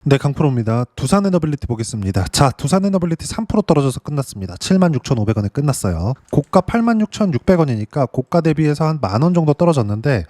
네, 강프로입니다. 두산 에너빌리티 보겠습니다. 자, 두산 에너빌리티 3% 떨어져서 끝났습니다. 76,500원에 끝났어요. 고가 86,600원이니까 고가 대비해서 한 만 원 정도 떨어졌는데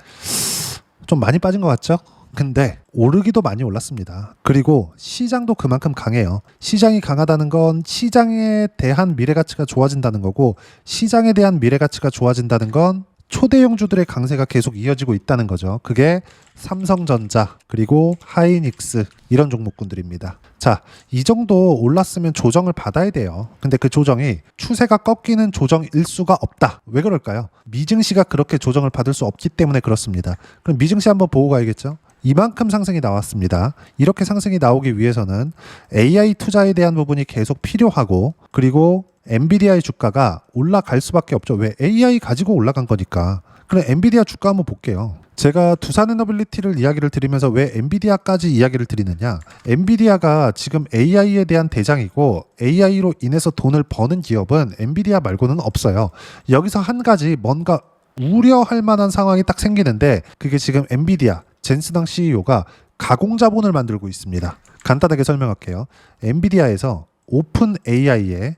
좀 많이 빠진 것 같죠? 근데 오르기도 많이 올랐습니다. 그리고 시장도 그만큼 강해요. 시장이 강하다는 건 시장에 대한 미래가치가 좋아진다는 거고, 시장에 대한 미래가치가 좋아진다는 건 초대형주들의 강세가 계속 이어지고 있다는 거죠. 그게 삼성전자 그리고 하이닉스 이런 종목군들입니다. 자, 이 정도 올랐으면 조정을 받아야 돼요. 근데 그 조정이 추세가 꺾이는 조정일 수가 없다. 왜 그럴까요? 미증시가 그렇게 조정을 받을 수 없기 때문에 그렇습니다. 그럼 미증시 한번 보고 가야겠죠? 이만큼 상승이 나왔습니다. 이렇게 상승이 나오기 위해서는 AI 투자에 대한 부분이 계속 필요하고, 그리고 엔비디아의 주가가 올라갈 수밖에 없죠. 왜? AI 가지고 올라간 거니까. 그럼 엔비디아 주가 한번 볼게요. 제가 두산 에너빌리티를 이야기를 드리면서 왜 엔비디아까지 이야기를 드리느냐? 엔비디아가 지금 AI에 대한 대장이고, AI로 인해서 돈을 버는 기업은 엔비디아 말고는 없어요. 여기서 한 가지 뭔가 우려할 만한 상황이 딱 생기는데, 그게 지금 엔비디아 젠스당 CEO가 가공 자본을 만들고 있습니다. 간단하게 설명할게요. 엔비디아에서 오픈 AI에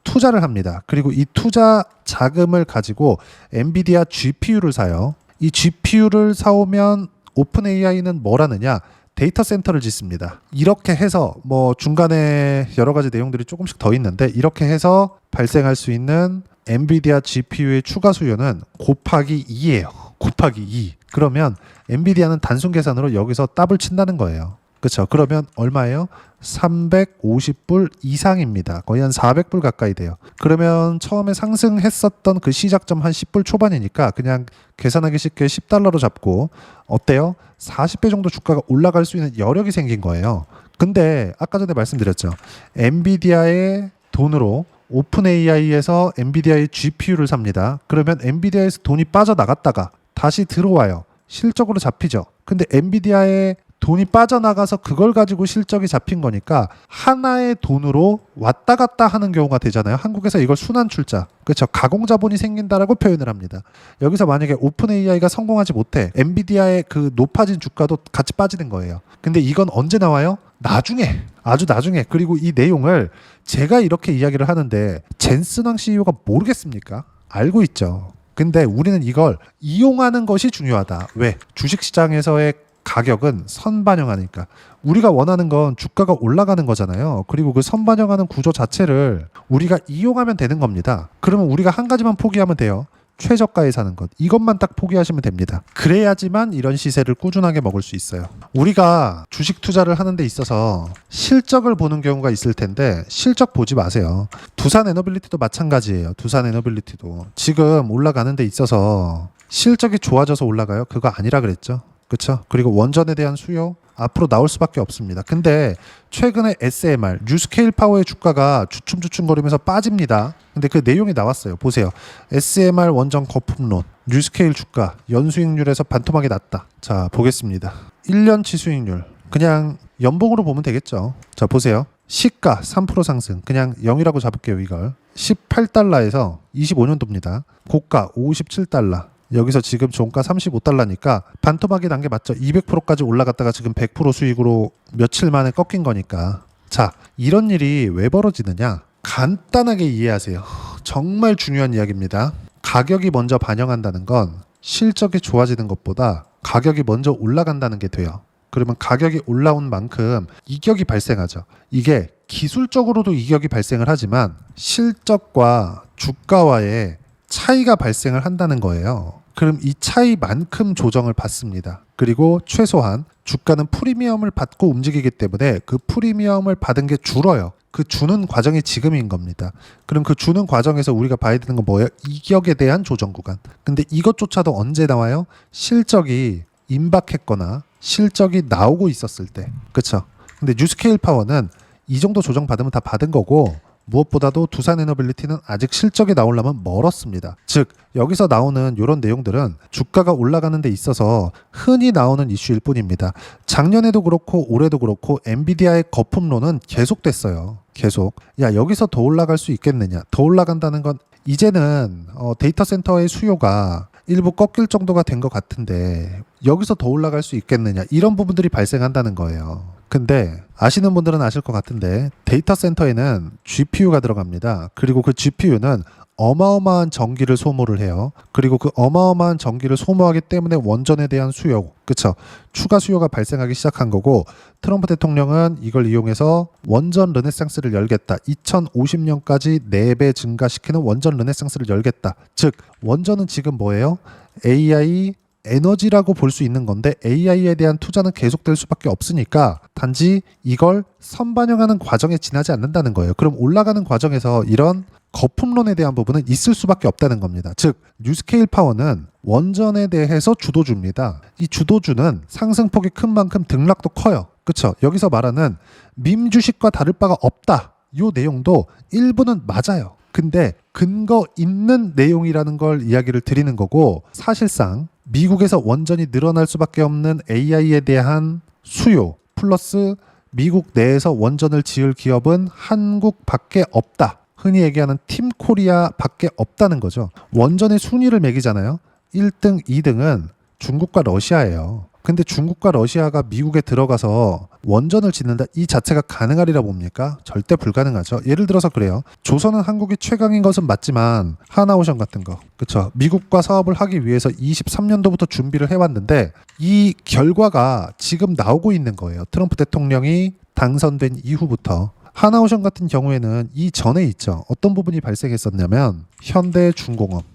투자를 합니다. 그리고 이 투자 자금을 가지고 엔비디아 GPU를 사요. 이 GPU를 사오면 오픈 AI는 뭘 하느냐? 데이터 센터를 짓습니다. 이렇게 해서 뭐 중간에 여러 가지 내용들이 조금씩 더 있는데, 이렇게 해서 발생할 수 있는 엔비디아 GPU의 추가 수요는 곱하기 2예요. 곱하기 2. 그러면 엔비디아는 단순 계산으로 여기서 더블 친다는 거예요. 그렇죠? 그러면 얼마예요? 350불 이상입니다. 거의 한 400불 가까이 돼요. 그러면 처음에 상승했었던 그 시작점 한 10불 초반이니까 그냥 계산하기 쉽게 $10로 잡고, 어때요? 40배 정도 주가가 올라갈 수 있는 여력이 생긴 거예요. 근데 아까 전에 말씀드렸죠. 엔비디아의 돈으로 오픈 AI에서 엔비디아의 GPU를 삽니다. 그러면 엔비디아에서 돈이 빠져나갔다가 다시 들어와요. 실적으로 잡히죠. 근데 엔비디아의 돈이 빠져나가서 그걸 가지고 실적이 잡힌 거니까 하나의 돈으로 왔다 갔다 하는 경우가 되잖아요. 한국에서 이걸 순환출자, 그렇죠, 가공자본이 생긴다라고 표현을 합니다. 여기서 만약에 오픈 AI가 성공하지 못해 엔비디아의 그 높아진 주가도 같이 빠지는 거예요. 근데 이건 언제 나와요? 나중에, 아주 나중에. 그리고 이 내용을 제가 이렇게 이야기를 하는데 젠스당 CEO가 모르겠습니까? 알고 있죠. 근데 우리는 이걸 이용하는 것이 중요하다. 왜? 주식시장에서의 가격은 선반영하니까. 우리가 원하는 건 주가가 올라가는 거잖아요. 그리고 그 선반영하는 구조 자체를 우리가 이용하면 되는 겁니다. 그러면 우리가 한 가지만 포기하면 돼요. 최저가에 사는 것. 이것만 딱 포기하시면 됩니다. 그래야지만 이런 시세를 꾸준하게 먹을 수 있어요. 우리가 주식 투자를 하는 데 있어서 실적을 보는 경우가 있을 텐데, 실적 보지 마세요. 두산 에너빌리티도 마찬가지예요. 두산 에너빌리티도 지금 올라가는 데 있어서 실적이 좋아져서 올라가요? 그거 아니라 그랬죠. 그렇죠? 그리고 원전에 대한 수요 앞으로 나올 수밖에 없습니다. 근데 최근에 SMR 뉴스케일 파워의 주가가 주춤주춤거리면서 빠집니다. 근데 그 내용이 나왔어요. 보세요. SMR 원전 거품론, 뉴스케일 주가 연수익률에서 반토막이 났다. 자, 보겠습니다. 1년치 수익률 그냥 연봉으로 보면 되겠죠. 자, 보세요. 시가 3% 상승, 그냥 0이라고 잡을게요. 이걸 $18에서 25년도입니다. 고가 $57, 여기서 지금 종가 $35니까 반토막이 난 게 맞죠. 200%까지 올라갔다가 지금 100% 수익으로 며칠 만에 꺾인 거니까. 자, 이런 일이 왜 벌어지느냐? 간단하게 이해하세요. 정말 중요한 이야기입니다. 가격이 먼저 반영한다는 건 실적이 좋아지는 것보다 가격이 먼저 올라간다는 게 돼요. 그러면 가격이 올라온 만큼 이격이 발생하죠. 이게 기술적으로도 이격이 발생을 하지만 실적과 주가와의 차이가 발생을 한다는 거예요. 그럼 이 차이만큼 조정을 받습니다. 그리고 최소한 주가는 프리미엄을 받고 움직이기 때문에 그 프리미엄을 받은 게 줄어요. 그 주는 과정이 지금인 겁니다. 그럼 그 주는 과정에서 우리가 봐야 되는 건 뭐예요? 이격에 대한 조정 구간. 근데 이것조차도 언제 나와요? 실적이 임박했거나 실적이 나오고 있었을 때. 그렇죠? 근데 뉴스케일 파워는 이 정도 조정 받으면 다 받은 거고, 무엇보다도 두산 에너빌리티는 아직 실적이 나오려면 멀었습니다. 즉 여기서 나오는 이런 내용들은 주가가 올라가는 데 있어서 흔히 나오는 이슈일 뿐입니다. 작년에도 그렇고 올해도 그렇고 엔비디아의 거품론은 계속됐어요. 계속. 야, 여기서 더 올라갈 수 있겠느냐? 더 올라간다는 건 이제는 데이터 센터의 수요가 일부 꺾일 정도가 된 것 같은데 여기서 더 올라갈 수 있겠느냐, 이런 부분들이 발생한다는 거예요. 근데 아시는 분들은 아실 것 같은데 데이터 센터에는 GPU가 들어갑니다. 그리고 그 GPU는 어마어마한 전기를 소모를 해요. 그리고 그 어마어마한 전기를 소모하기 때문에 원전에 대한 수요, 그쵸? 추가 수요가 발생하기 시작한 거고, 트럼프 대통령은 이걸 이용해서 원전 르네상스를 열겠다. 2050년까지 4배 증가시키는 원전 르네상스를 열겠다. 즉 원전은 지금 뭐예요? AI 에너지라고 볼 수 있는 건데 AI에 대한 투자는 계속될 수밖에 없으니까 단지 이걸 선반영하는 과정에 지나지 않는다는 거예요. 그럼 올라가는 과정에서 이런 거품론에 대한 부분은 있을 수밖에 없다는 겁니다. 즉 뉴스케일 파워는 원전에 대해서 주도주입니다. 이 주도주는 상승폭이 큰 만큼 등락도 커요. 그렇죠? 여기서 말하는 밈 주식과 다를 바가 없다, 이 내용도 일부는 맞아요. 근데 근거 있는 내용이라는 걸 이야기를 드리는 거고, 사실상 미국에서 원전이 늘어날 수밖에 없는 AI에 대한 수요 플러스 미국 내에서 원전을 지을 기업은 한국밖에 없다. 흔히 얘기하는 팀 코리아밖에 없다는 거죠. 원전의 순위를 매기잖아요. 1등, 2등은 중국과 러시아예요. 근데 중국과 러시아가 미국에 들어가서 원전을 짓는다, 이 자체가 가능하리라 봅니까? 절대 불가능하죠. 예를 들어서 그래요. 조선은 한국이 최강인 것은 맞지만 하나오션 같은 거, 그쵸? 미국과 사업을 하기 위해서 23년도부터 준비를 해왔는데 이 결과가 지금 나오고 있는 거예요. 트럼프 대통령이 당선된 이후부터. 하나오션 같은 경우에는 이 전에 있죠. 어떤 부분이 발생했었냐면 현대중공업,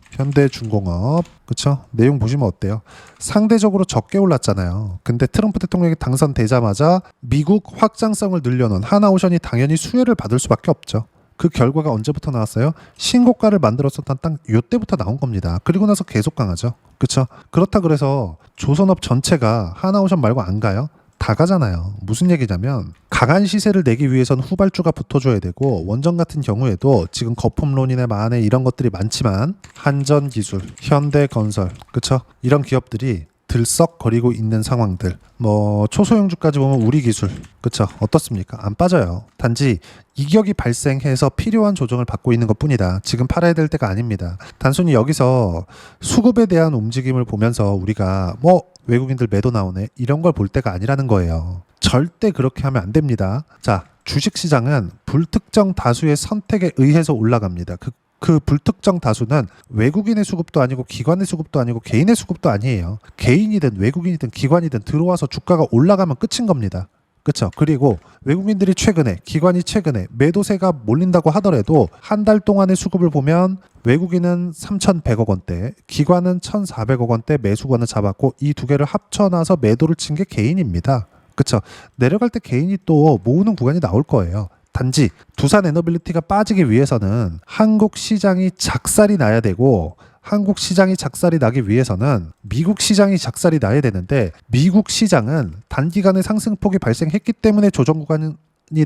그쵸? 내용 보시면 어때요? 상대적으로 적게 올랐잖아요. 근데 트럼프 대통령이 당선되자마자 미국 확장성을 늘려놓은 하나오션이 당연히 수혜를 받을 수밖에 없죠. 그 결과가 언제부터 나왔어요? 신고가를 만들었었던 딱 요때부터 나온 겁니다. 그리고 나서 계속 강하죠. 그쵸? 그렇다 그래서 조선업 전체가 하나오션 말고 안 가요? 다 가잖아요. 무슨 얘기냐면 강한 시세를 내기 위해선 후발주가 붙어줘야 되고, 원전 같은 경우에도 지금 거품론이나 만에 이런 것들이 많지만 한전기술, 현대건설, 그쵸? 이런 기업들이 들썩거리고 있는 상황들, 뭐 초소형주까지 보면 우리기술, 그쵸? 어떻습니까? 안 빠져요. 단지 이격이 발생해서 필요한 조정을 받고 있는 것뿐이다. 지금 팔아야 될 때가 아닙니다. 단순히 여기서 수급에 대한 움직임을 보면서 우리가 뭐 외국인들 매도 나오네, 이런 걸 볼 때가 아니라는 거예요. 절대 그렇게 하면 안 됩니다. 자, 주식시장은 불특정 다수의 선택에 의해서 올라갑니다. 그 불특정 다수는 외국인의 수급도 아니고 기관의 수급도 아니고 개인의 수급도 아니에요. 개인이든 외국인이든 기관이든 들어와서 주가가 올라가면 끝인 겁니다. 그렇죠? 그리고 외국인들이 최근에, 기관이 최근에 매도세가 몰린다고 하더라도 한 달 동안의 수급을 보면 외국인은 3,100억 원대, 기관은 1,400억 원대 매수권을 잡았고, 이 두 개를 합쳐놔서 매도를 친 게 개인입니다. 그렇죠? 내려갈 때 개인이 또 모으는 구간이 나올 거예요. 단지 두산 에너빌리티가 빠지기 위해서는 한국 시장이 작살이 나야 되고, 한국 시장이 작살이 나기 위해서는 미국 시장이 작살이 나야 되는데, 미국 시장은 단기간에 상승폭이 발생했기 때문에 조정 구간이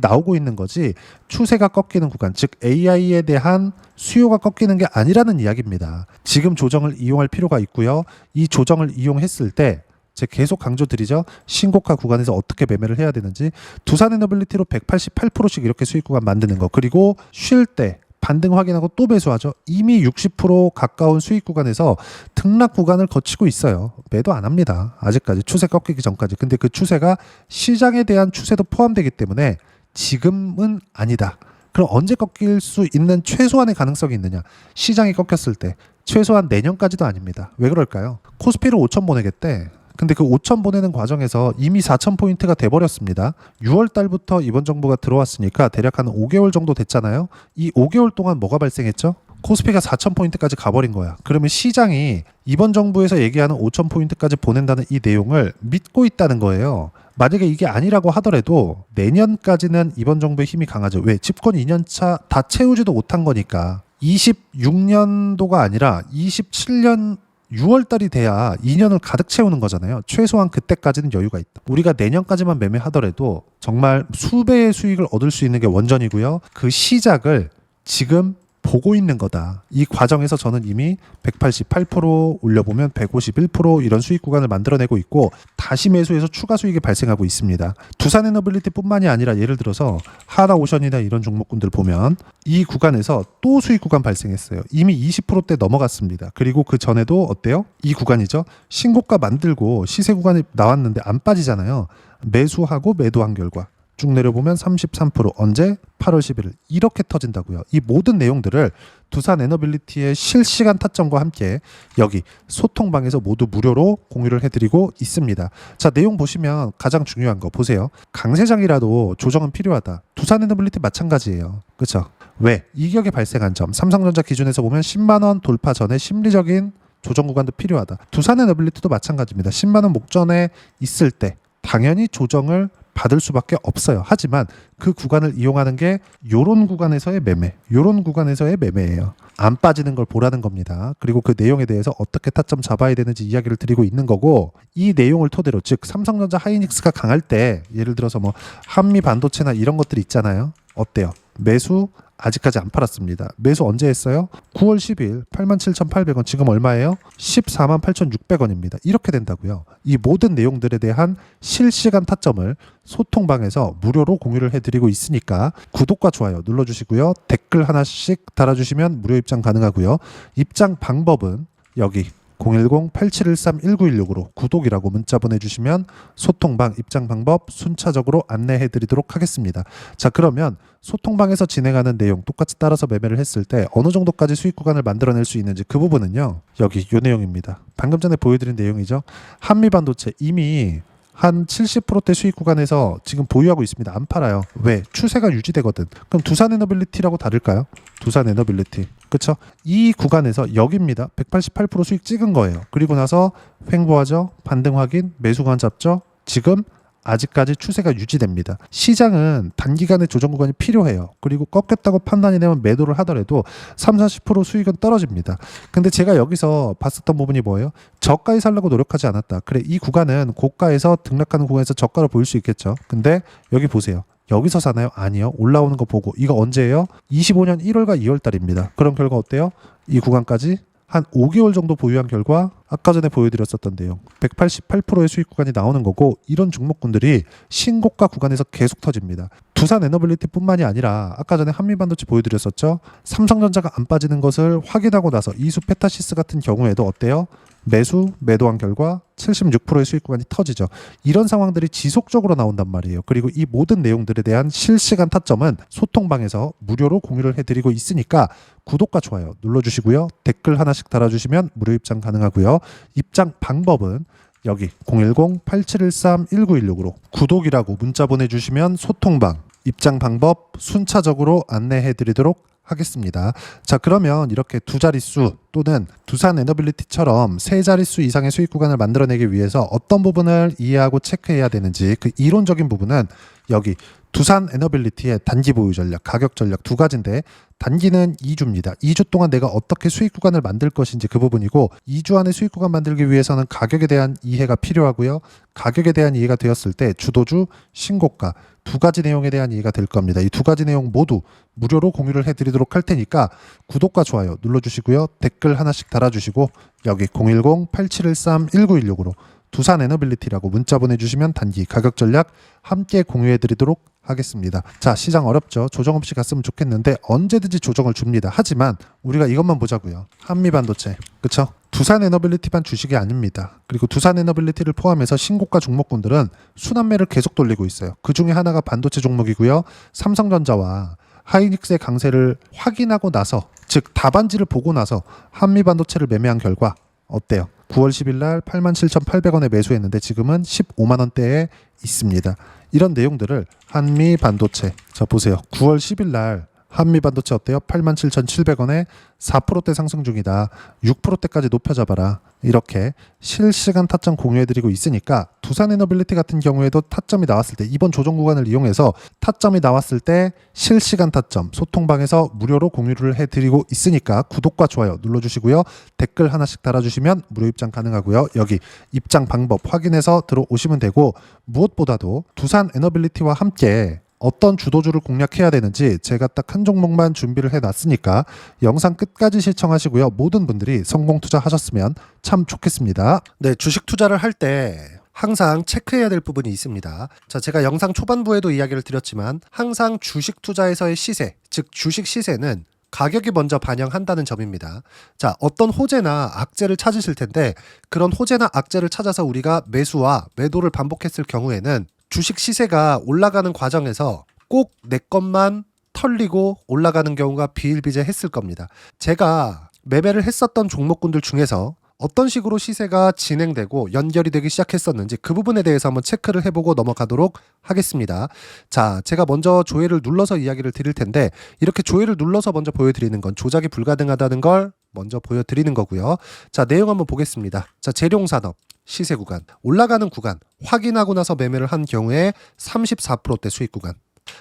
나오고 있는 거지, 추세가 꺾이는 구간, 즉 AI에 대한 수요가 꺾이는 게 아니라는 이야기입니다. 지금 조정을 이용할 필요가 있고요. 이 조정을 이용했을 때 제가 계속 강조드리죠. 신고가 구간에서 어떻게 매매를 해야 되는지. 두산에너빌리티로 188%씩 이렇게 수익 구간 만드는 거, 그리고 쉴 때 반등 확인하고 또 매수하죠. 이미 60% 가까운 수익 구간에서 등락 구간을 거치고 있어요. 매도 안 합니다. 아직까지 추세 꺾이기 전까지. 근데 그 추세가 시장에 대한 추세도 포함되기 때문에 지금은 아니다. 그럼 언제 꺾일 수 있는 최소한의 가능성이 있느냐? 시장이 꺾였을 때. 최소한 내년까지도 아닙니다. 왜 그럴까요? 코스피를 5천 보내겠대. 근데 그 5천 보내는 과정에서 이미 4,000포인트가 돼버렸습니다. 6월 달부터 이번 정부가 들어왔으니까 대략 한 5개월 정도 됐잖아요. 이 5개월 동안 뭐가 발생했죠? 코스피가 4,000포인트까지 가버린 거야. 그러면 시장이 이번 정부에서 얘기하는 5,000포인트까지 보낸다는 이 내용을 믿고 있다는 거예요. 만약에 이게 아니라고 하더라도 내년까지는 이번 정부의 힘이 강하죠. 왜? 집권 2년차 다 채우지도 못한 거니까. 26년도가 아니라 27년 6월 달이 돼야 2년을 가득 채우는 거잖아요. 최소한 그때까지는 여유가 있다. 우리가 내년까지만 매매하더라도 정말 수배의 수익을 얻을 수 있는 게 원전이고요. 그 시작을 지금 보고 있는 거다. 이 과정에서 저는 이미 188% 올려보면 151% 이런 수익 구간을 만들어내고 있고 다시 매수해서 추가 수익이 발생하고 있습니다. 두산에너빌리티뿐만이 아니라 예를 들어서 하나오션이나 이런 종목군들 보면 이 구간에서 또 수익 구간 발생했어요. 이미 20%대 넘어갔습니다. 그리고 그 전에도 어때요? 이 구간이죠. 신고가 만들고 시세 구간이 나왔는데 안 빠지잖아요. 매수하고 매도한 결과 쭉 내려보면 33% 언제? 8월 11일 이렇게 터진다고요. 이 모든 내용들을 두산에너빌리티의 실시간 타점과 함께 여기 소통방에서 모두 무료로 공유를 해드리고 있습니다. 자, 내용 보시면 가장 중요한 거 보세요. 강세장이라도 조정은 필요하다. 두산에너빌리티 마찬가지예요. 그렇죠? 왜? 이격이 발생한 점 삼성전자 기준에서 보면 10만원 돌파 전에 심리적인 조정 구간도 필요하다. 두산에너빌리티도 마찬가지입니다. 10만원 목전에 있을 때 당연히 조정을 받을 수밖에 없어요. 하지만 그 구간을 이용하는 게 요런 구간에서의 매매, 요런 구간에서의 매매예요. 안 빠지는 걸 보라는 겁니다. 그리고 그 내용에 대해서 어떻게 타점 잡아야 되는지 이야기를 드리고 있는 거고 이 내용을 토대로 즉 삼성전자 하이닉스가 강할 때 예를 들어서 뭐 한미 반도체나 이런 것들이 있잖아요. 어때요? 매수 아직까지 안 팔았습니다. 매수 언제 했어요? 9월 10일 87,800원 지금 얼마예요? 148,600원입니다. 이렇게 된다고요. 이 모든 내용들에 대한 실시간 타점을 소통방에서 무료로 공유를 해드리고 있으니까 구독과 좋아요 눌러주시고요. 댓글 하나씩 달아주시면 무료 입장 가능하고요. 입장 방법은 여기 010-8713-1916으로 구독이라고 문자 보내주시면 소통방 입장 방법 순차적으로 안내해드리도록 하겠습니다. 자, 그러면 소통방에서 진행하는 내용 똑같이 따라서 매매를 했을 때 어느 정도까지 수익 구간을 만들어낼 수 있는지 그 부분은요. 여기 이 내용입니다. 방금 전에 보여드린 내용이죠. 한미반도체 이미 한 70%대 수익 구간에서 지금 보유하고 있습니다. 안 팔아요. 왜? 추세가 유지되거든. 그럼 두산에너빌리티라고 다를까요? 두산에너빌리티. 그쵸? 이 구간에서 여기입니다. 188% 수익 찍은 거예요. 그리고 나서 횡보하죠. 반등 확인. 매수 구간 잡죠. 지금 아직까지 추세가 유지됩니다. 시장은 단기간에 조정 구간이 필요해요. 그리고 꺾였다고 판단이 되면 매도를 하더라도 30-40% 수익은 떨어집니다. 근데 제가 여기서 봤었던 부분이 뭐예요? 저가에 살려고 노력하지 않았다. 그래, 이 구간은 고가에서 등락하는 구간에서 저가로 보일 수 있겠죠. 근데 여기 보세요. 여기서 사나요? 아니요. 올라오는 거 보고 이거 언제예요? 25년 1월과 2월 달입니다. 그럼 결과 어때요? 이 구간까지 한 5개월 정도 보유한 결과 아까 전에 보여드렸었던 내용 188%의 수익 구간이 나오는 거고 이런 종목군들이 신고가 구간에서 계속 터집니다. 두산에너빌리티뿐만이 아니라 아까 전에 한미반도체 보여드렸었죠. 삼성전자가 안 빠지는 것을 확인하고 나서 이수 페타시스 같은 경우에도 어때요? 매도한 결과 76%의 수익 구간이 터지죠. 이런 상황들이 지속적으로 나온단 말이에요. 그리고 이 모든 내용들에 대한 실시간 타점은 소통방에서 무료로 공유를 해드리고 있으니까 구독과 좋아요 눌러주시고요. 댓글 하나씩 달아주시면 무료 입장 가능하고요. 입장 방법은 여기 010-8713-1916으로 구독이라고 문자 보내주시면 소통방 입장 방법 순차적으로 안내해드리도록 하겠습니다. 자, 그러면 이렇게 두 자릿수 또는 두산에너빌리티처럼 세 자릿수 이상의 수익 구간을 만들어내기 위해서 어떤 부분을 이해하고 체크해야 되는지 그 이론적인 부분은 여기 두산에너빌리티의 단기 보유 전략, 가격 전략 두 가지인데 단기는 2주입니다. 2주 동안 내가 어떻게 수익 구간을 만들 것인지 그 부분이고 2주 안에 수익 구간 만들기 위해서는 가격에 대한 이해가 필요하고요. 가격에 대한 이해가 되었을 때 주도주, 신고가 두 가지 내용에 대한 이해가 될 겁니다. 이 두 가지 내용 모두 무료로 공유를 해드리도록 할 테니까 구독과 좋아요 눌러주시고요. 댓글 하나씩 달아주시고 여기 010-8713-1916으로 두산에너빌리티라고 문자 보내주시면 단기 가격 전략 함께 공유해드리도록 하겠습니다. 자, 시장 어렵죠. 조정 없이 갔으면 좋겠는데 언제든지 조정을 줍니다. 하지만 우리가 이것만 보자고요. 한미반도체, 그쵸? 두산에너빌리티만 주식이 아닙니다. 그리고 두산에너빌리티를 포함해서 신고가 종목군들은 순환매를 계속 돌리고 있어요. 그 중에 하나가 반도체 종목이고요. 삼성전자와 하이닉스의 강세를 확인하고 나서 즉 답안지를 보고 나서 한미반도체를 매매한 결과 어때요? 9월 10일 날 87,800원에 매수했는데 지금은 15만 원대에 있습니다. 이런 내용들을 한미 반도체 자 보세요. 9월 10일 날 한미 반도체 어때요? 87,700원에 4%대 상승 중이다. 6%대까지 높여잡아라. 이렇게 실시간 타점 공유해드리고 있으니까 두산에너빌리티 같은 경우에도 타점이 나왔을 때 이번 조정 구간을 이용해서 타점이 나왔을 때 실시간 타점 소통방에서 무료로 공유를 해드리고 있으니까 구독과 좋아요 눌러주시고요. 댓글 하나씩 달아주시면 무료 입장 가능하고요. 여기 입장 방법 확인해서 들어오시면 되고 무엇보다도 두산에너빌리티와 함께 어떤 주도주를 공략해야 되는지 제가 딱 한 종목만 준비를 해놨으니까 영상 끝까지 시청하시고요. 모든 분들이 성공 투자하셨으면 참 좋겠습니다. 네, 주식 투자를 할 때 항상 체크해야 될 부분이 있습니다. 자, 제가 영상 초반부에도 이야기를 드렸지만 항상 주식 투자에서의 시세, 즉 주식 시세는 가격이 먼저 반영한다는 점입니다. 자, 어떤 호재나 악재를 찾으실 텐데 그런 호재나 악재를 찾아서 우리가 매수와 매도를 반복했을 경우에는 주식 시세가 올라가는 과정에서 꼭 내 것만 털리고 올라가는 경우가 비일비재했을 겁니다. 제가 매매를 했었던 종목군들 중에서 어떤 식으로 시세가 진행되고 연결이 되기 시작했었는지 그 부분에 대해서 한번 체크를 해보고 넘어가도록 하겠습니다. 자, 제가 먼저 조회를 눌러서 이야기를 드릴 텐데 이렇게 조회를 눌러서 먼저 보여드리는 건 조작이 불가능하다는 걸 먼저 보여드리는 거고요. 자, 내용 한번 보겠습니다. 자, 재룡산업 시세 구간, 올라가는 구간 확인하고 나서 매매를 한 경우에 34%대 수익 구간.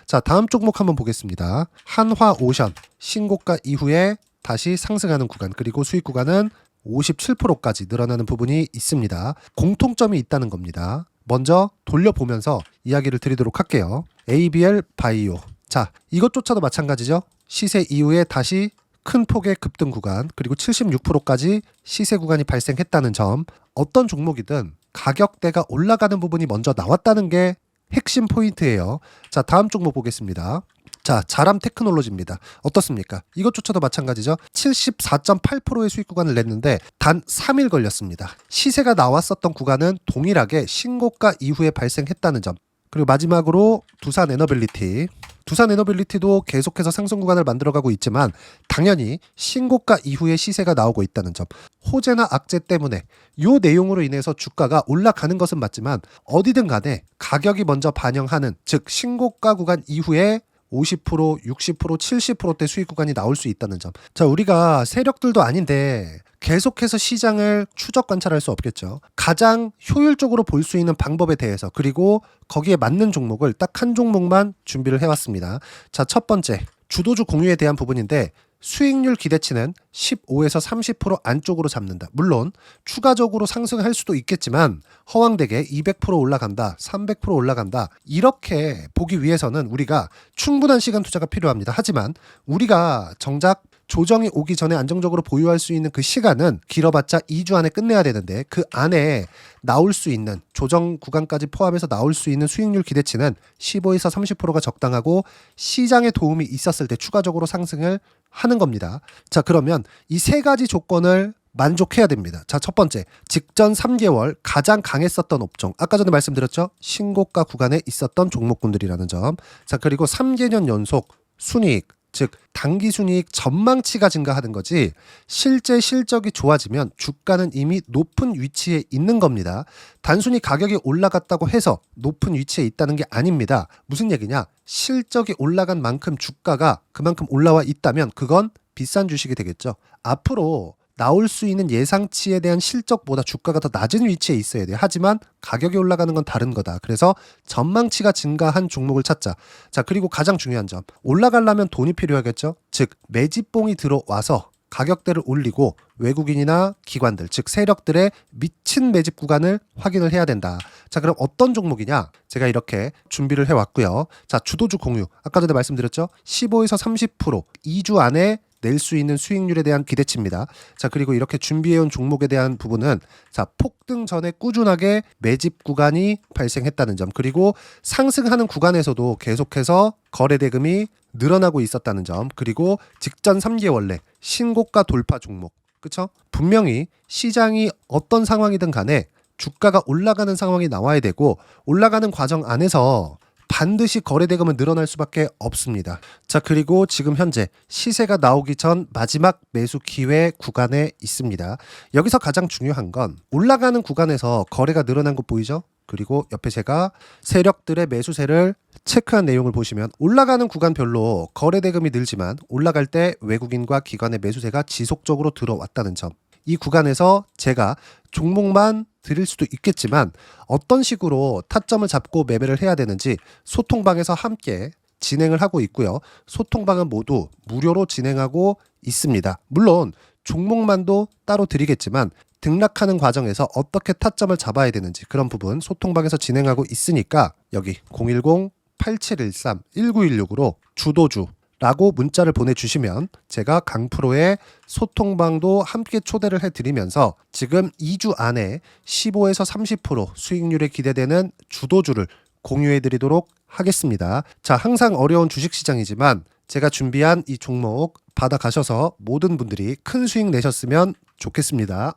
자, 다음 종목 한번 보겠습니다. 한화오션 신고가 이후에 다시 상승하는 구간, 그리고 수익 구간은 57%까지 늘어나는 부분이 있습니다. 공통점이 있다는 겁니다. 먼저 돌려보면서 이야기를 드리도록 할게요. ABL 바이오. 자, 이것조차도 마찬가지죠. 시세 이후에 다시 큰 폭의 급등 구간, 그리고 76%까지 시세 구간이 발생했다는 점. 어떤 종목이든 가격대가 올라가는 부분이 먼저 나왔다는 게 핵심 포인트예요. 자, 다음 종목 보겠습니다. 자, 자람 테크놀로지입니다. 어떻습니까? 이것조차도 마찬가지죠. 74.8%의 수익 구간을 냈는데 단 3일 걸렸습니다. 시세가 나왔었던 구간은 동일하게 신고가 이후에 발생했다는 점. 그리고 마지막으로 두산에너빌리티. 두산에너빌리티도 계속해서 상승 구간을 만들어가고 있지만 당연히 신고가 이후에 시세가 나오고 있다는 점. 호재나 악재 때문에 이 내용으로 인해서 주가가 올라가는 것은 맞지만 어디든 간에 가격이 먼저 반영하는, 즉 신고가 구간 이후에 50%, 60%, 70%대 수익 구간이 나올 수 있다는 점. 자, 우리가 세력들도 아닌데 계속해서 시장을 추적 관찰할 수 없겠죠. 가장 효율적으로 볼 수 있는 방법에 대해서, 그리고 거기에 맞는 종목을 딱 한 종목만 준비를 해왔습니다. 자, 첫 번째 주도주 공유에 대한 부분인데 수익률 기대치는 15에서 30% 안쪽으로 잡는다. 물론 추가적으로 상승할 수도 있겠지만 허황되게 200% 올라간다, 300% 올라간다, 이렇게 보기 위해서는 우리가 충분한 시간 투자가 필요합니다. 하지만 우리가 정작 조정이 오기 전에 안정적으로 보유할 수 있는 그 시간은 길어봤자 2주 안에 끝내야 되는데 그 안에 나올 수 있는, 조정 구간까지 포함해서 나올 수 있는 수익률 기대치는 15에서 30%가 적당하고 시장에 도움이 있었을 때 추가적으로 상승을 하는 겁니다. 자, 그러면 이 세 가지 조건을 만족해야 됩니다. 자, 첫 번째, 직전 3개월 가장 강했었던 업종. 아까 전에 말씀드렸죠? 신고가 구간에 있었던 종목군들이라는 점. 자, 그리고 3개년 연속 순이익, 즉 단기 순이익 전망치가 증가하는 거지 실제 실적이 좋아지면 주가는 이미 높은 위치에 있는 겁니다. 단순히 가격이 올라갔다고 해서 높은 위치에 있다는 게 아닙니다. 무슨 얘기냐? 실적이 올라간 만큼 주가가 그만큼 올라와 있다면 그건 비싼 주식이 되겠죠. 앞으로 나올 수 있는 예상치에 대한 실적보다 주가가 더 낮은 위치에 있어야 돼요. 하지만 가격이 올라가는 건 다른 거다. 그래서 전망치가 증가한 종목을 찾자. 자, 그리고 가장 중요한 점. 올라가려면 돈이 필요하겠죠. 즉 매집봉이 들어와서 가격대를 올리고 외국인이나 기관들, 즉 세력들의 미친 매집 구간을 확인을 해야 된다. 자, 그럼 어떤 종목이냐? 제가 이렇게 준비를 해왔고요. 자, 주도주 공유. 아까 전에 말씀드렸죠. 15에서 30% 2주 안에 낼 수 있는 수익률에 대한 기대치입니다. 자, 그리고 이렇게 준비해온 종목에 대한 부분은 자, 폭등 전에 꾸준하게 매집 구간이 발생했다는 점, 그리고 상승하는 구간에서도 계속해서 거래 대금이 늘어나고 있었다는 점, 그리고 직전 3개월 내 신고가 돌파 종목. 그쵸? 분명히 시장이 어떤 상황이든 간에 주가가 올라가는 상황이 나와야 되고 올라가는 과정 안에서 반드시 거래 대금은 늘어날 수밖에 없습니다. 자, 그리고 지금 현재 시세가 나오기 전 마지막 매수 기회 구간에 있습니다. 여기서 가장 중요한 건 올라가는 구간에서 거래가 늘어난 거 보이죠? 그리고 옆에 제가 세력들의 매수세를 체크한 내용을 보시면 올라가는 구간별로 거래 대금이 늘지만 올라갈 때 외국인과 기관의 매수세가 지속적으로 들어왔다는 점. 이 구간에서 제가 종목만 드릴 수도 있겠지만 어떤 식으로 타점을 잡고 매매를 해야 되는지 소통방에서 함께 진행을 하고 있고요. 소통방은 모두 무료로 진행하고 있습니다. 물론 종목만도 따로 드리겠지만 등락하는 과정에서 어떻게 타점을 잡아야 되는지 그런 부분 소통방에서 진행하고 있으니까 여기 010 8713-1916으로 주도주라고 문자를 보내주시면 제가 강프로의 소통방도 함께 초대를 해드리면서 지금 2주 안에 15에서 30% 수익률이 기대되는 주도주를 공유해드리도록 하겠습니다. 자, 항상 어려운 주식시장이지만 제가 준비한 이 종목 받아가셔서 모든 분들이 큰 수익 내셨으면 좋겠습니다.